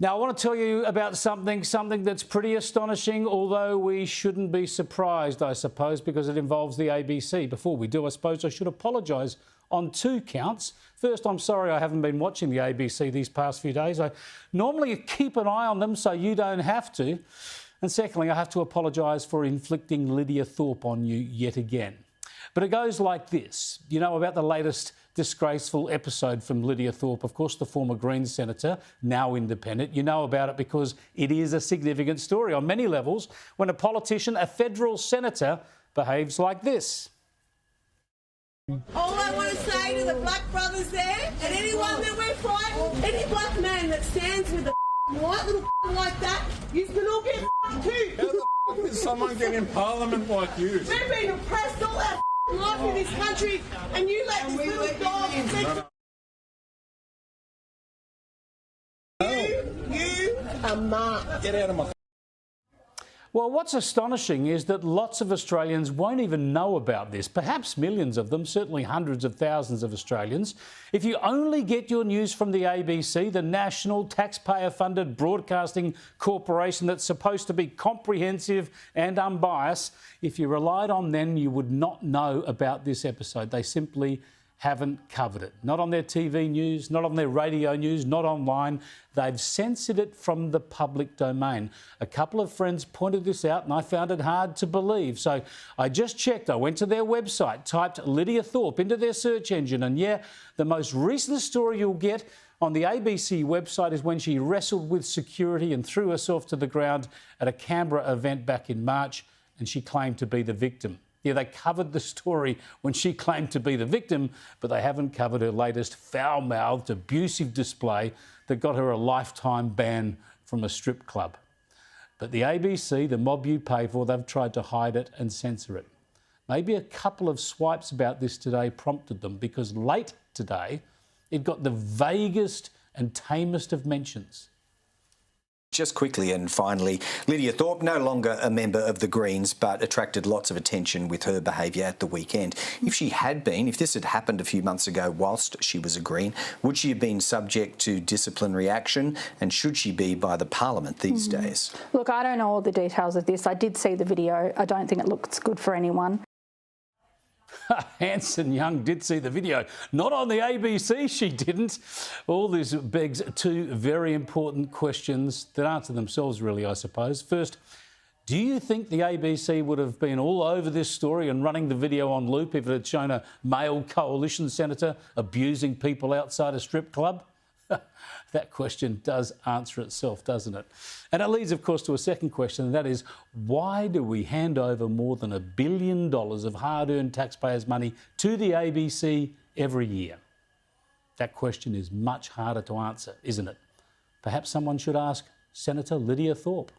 Now, I want to tell you about something that's pretty astonishing, although we shouldn't be surprised, I suppose, because it involves the ABC. Before we do, I suppose I should apologise on two counts. First, I'm sorry I haven't been watching the ABC these past few days. I normally keep an eye on them so you don't have to. And secondly, I have to apologise for inflicting Lidia Thorpe on you yet again. But it goes like this. You know about the latest disgraceful episode from Lidia Thorpe, of course, the former Greens senator, now independent. You know about it because it is a significant story on many levels when a politician, a federal senator, behaves like this. All I want to say to the black brothers there and anyone that we're fighting, any black man that stands with a white little like that, you can all get too. How the did someone get in Parliament like you? We've been oppressed all our life in this country, and you let this little dog speak. You are marked. Get out of my... Well, what's astonishing is that lots of Australians won't even know about this, perhaps millions of them, certainly hundreds of thousands of Australians. If you only get your news from the ABC, the national taxpayer-funded broadcasting corporation that's supposed to be comprehensive and unbiased, if you relied on them, you would not know about this episode. They simply haven't covered it. Not on their TV news, not on their radio news, not online. They've censored it from the public domain. A couple of friends pointed this out and I found it hard to believe. So I just checked. I went to their website, typed Lidia Thorpe into their search engine, and yeah, the most recent story you'll get on the ABC website is when she wrestled with security and threw herself to the ground at a Canberra event back in March, and she claimed to be the victim. Yeah, they covered the story when she claimed to be the victim, but they haven't covered her latest foul-mouthed, abusive display that got her a lifetime ban from a strip club. But the ABC, the mob you pay for, they've tried to hide it and censor it. Maybe a couple of swipes about this today prompted them, because late today, it got the vaguest and tamest of mentions. Just quickly and finally, Lidia Thorpe, no longer a member of the Greens, but attracted lots of attention with her behaviour at the weekend. If she had been, if this had happened a few months ago whilst she was a Green, would she have been subject to disciplinary action, and should she be by the Parliament these days? Look, I don't know all the details of this. I did see the video. I don't think it looks good for anyone. Hanson Young did see the video. Not on the ABC, she didn't. All this begs two very important questions that answer themselves, really, I suppose. First, do you think the ABC would have been all over this story and running the video on loop if it had shown a male coalition senator abusing people outside a strip club? That question does answer itself, doesn't it? And it leads, of course, to a second question, and that is, why do we hand over more than $1 billion of hard-earned taxpayers' money to the ABC every year? That question is much harder to answer, isn't it? Perhaps someone should ask Senator Lidia Thorpe.